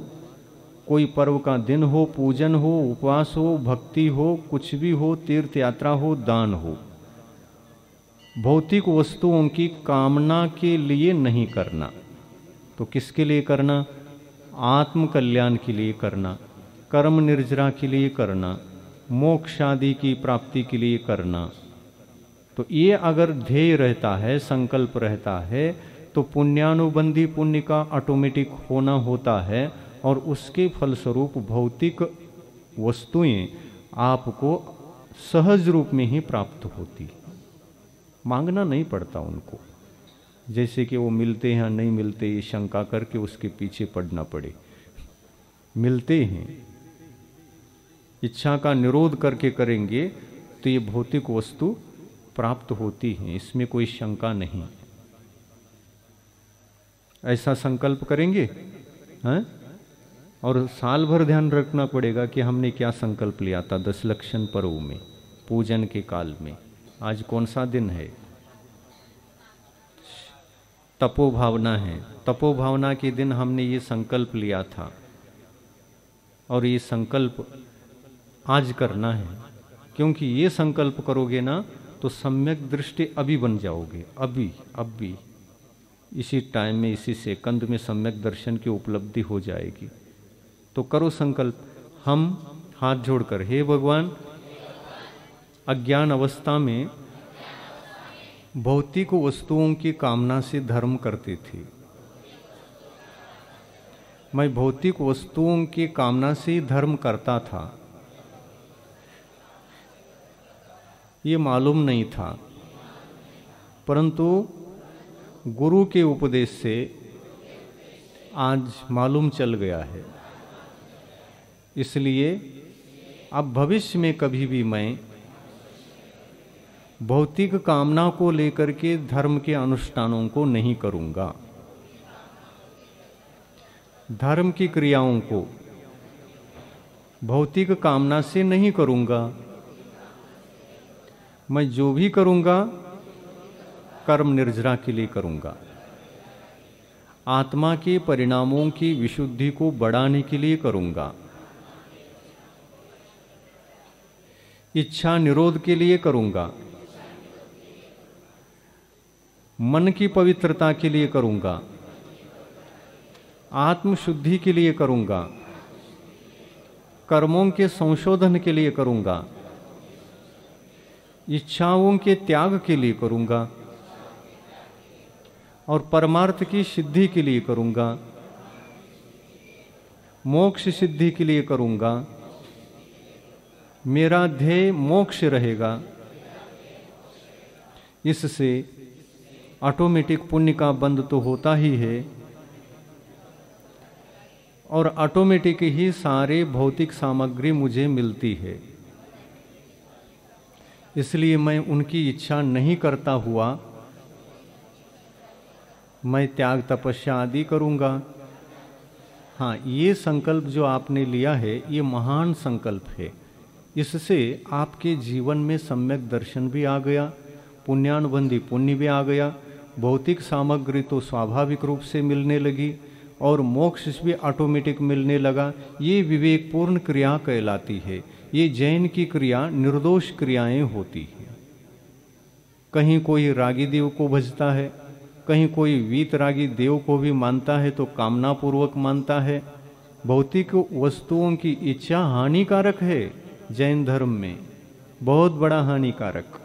कोई पर्व का दिन हो, पूजन हो, उपवास हो, भक्ति हो, कुछ भी हो, तीर्थ यात्रा हो, दान हो, भौतिक वस्तुओं की कामना के लिए नहीं करना। तो किसके लिए करना? आत्म कल्याण के लिए करना, कर्म निर्जरा के लिए करना, मोक्ष आदि की प्राप्ति के लिए करना। तो ये अगर ध्येय रहता है, संकल्प रहता है, तो पुण्यानुबंधी पुण्य का ऑटोमेटिक होना होता है और उसके फलस्वरूप भौतिक वस्तुएं आपको सहज रूप में ही प्राप्त होती, मांगना नहीं पड़ता उनको। जैसे कि वो मिलते हैं नहीं मिलते ये शंका करके उसके पीछे पड़ना पड़े, मिलते हैं। इच्छा का निरोध करके करेंगे तो ये भौतिक वस्तु प्राप्त होती है, इसमें कोई शंका नहीं। ऐसा संकल्प करेंगे हैं? और साल भर ध्यान रखना पड़ेगा कि हमने क्या संकल्प लिया था 10 लक्षण पर्व में, पूजन के काल में। आज कौन सा दिन है? तपोभावना है। तपोभावना के दिन हमने ये संकल्प लिया था और ये संकल्प आज करना है, क्योंकि ये संकल्प करोगे ना तो सम्यक दृष्टि अभी बन जाओगे, अभी इसी टाइम में, इसी सेकंड में सम्यक दर्शन की उपलब्धि हो जाएगी। तो करो संकल्प। हम हाथ जोड़कर, हे भगवान, अज्ञान अवस्था में भौतिक वस्तुओं की कामना से धर्म करते थे। मैं भौतिक वस्तुओं की कामना से धर्म करता था, ये मालूम नहीं था, परंतु गुरु के उपदेश से आज मालूम चल गया है। इसलिए अब भविष्य में कभी भी मैं भौतिक कामना को लेकर के धर्म के अनुष्ठानों को नहीं करूंगा। धर्म की क्रियाओं को भौतिक कामना से नहीं करूंगा। मैं जो भी करूंगा कर्म निर्जरा के लिए करूंगा, आत्मा के परिणामों की विशुद्धि को बढ़ाने के लिए करूंगा, इच्छा निरोध के लिए करूंगा, मन की पवित्रता के लिए करूंगा, आत्म शुद्धि के लिए करूंगा, कर्मों के संशोधन के लिए करूंगा, इच्छाओं के त्याग के लिए करूंगा और परमार्थ की सिद्धि के लिए करूंगा, मोक्ष सिद्धि के लिए करूंगा। मेरा ध्येय मोक्ष रहेगा। इससे ऑटोमेटिक पुण्य का बंध तो होता ही है और ऑटोमेटिक ही सारे भौतिक सामग्री मुझे मिलती है। इसलिए मैं उनकी इच्छा नहीं करता हुआ मैं त्याग तपस्या आदि करूंगा। हाँ, ये संकल्प जो आपने लिया है ये महान संकल्प है। इससे आपके जीवन में सम्यक दर्शन भी आ गया, पुण्यानुबंधी पुण्य भी आ गया, भौतिक सामग्री तो स्वाभाविक रूप से मिलने लगी और मोक्ष भी ऑटोमेटिक मिलने लगा। ये विवेकपूर्ण क्रिया कहलाती है। ये जैन की क्रिया निर्दोष क्रियाएं होती हैं। कहीं कोई रागी देव को भजता है, कहीं कोई वीतरागी देव को भी मानता है तो कामना पूर्वक मानता है। भौतिक वस्तुओं की इच्छा हानिकारक है जैन धर्म में, बहुत बड़ा हानिकारक।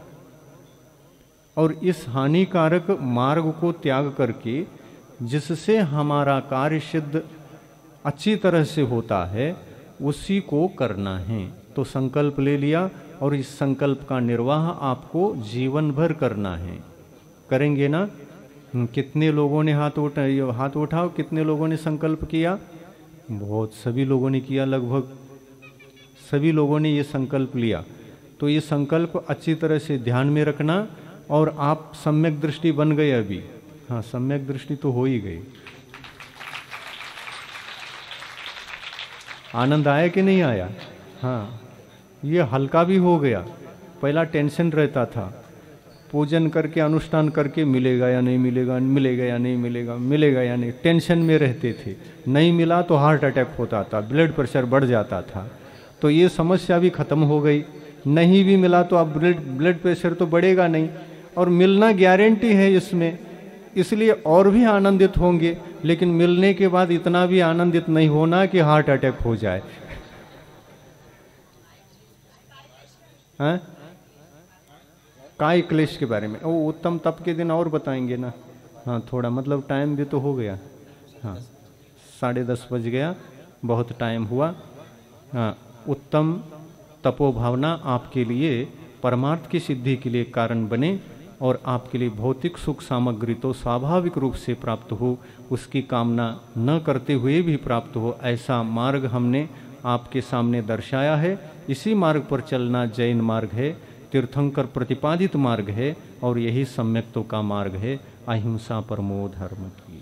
और इस हानिकारक मार्ग को त्याग करके जिससे हमारा कार्य सिद्ध अच्छी तरह से होता है उसी को करना है। तो संकल्प ले लिया और इस संकल्प का निर्वाह आपको जीवन भर करना है। करेंगे ना? कितने लोगों ने हाथ उठाओ, कितने लोगों ने संकल्प किया? बहुत, सभी लोगों ने किया, लगभग सभी लोगों ने ये संकल्प लिया। तो ये संकल्प अच्छी तरह से ध्यान में रखना और आप सम्यक दृष्टि बन गए अभी। हाँ, सम्यक दृष्टि तो हो ही गई। आनंद आया कि नहीं आया? हाँ, ये हल्का भी हो गया। पहला टेंशन रहता था, पूजन करके अनुष्ठान करके मिलेगा या नहीं मिलेगा, मिलेगा या नहीं मिलेगा, मिलेगा या नहीं, टेंशन में रहते थे। नहीं मिला तो हार्ट अटैक होता था, ब्लड प्रेशर बढ़ जाता था। तो ये समस्या भी खत्म हो गई। नहीं भी मिला तो अब ब्लड प्रेशर तो बढ़ेगा नहीं और मिलना गारंटी है इसमें, इसलिए और भी आनंदित होंगे। लेकिन मिलने के बाद इतना भी आनंदित नहीं होना कि हार्ट अटैक हो जाए। हाँ, काय क्लेश के बारे में वो उत्तम तप के दिन और बताएंगे ना। हाँ, थोड़ा मतलब टाइम भी तो हो गया। हाँ, 10:30 बज गया, बहुत टाइम हुआ। हाँ, उत्तम तपोभावना आपके लिए परमार्थ की सिद्धि के लिए कारण बने और आपके लिए भौतिक सुख सामग्री तो स्वाभाविक रूप से प्राप्त हो, उसकी कामना न करते हुए भी प्राप्त हो, ऐसा मार्ग हमने आपके सामने दर्शाया है। इसी मार्ग पर चलना जैन मार्ग है, तीर्थंकर प्रतिपादित मार्ग है और यही सम्यक्तों का मार्ग है। अहिंसा परमो धर्म की।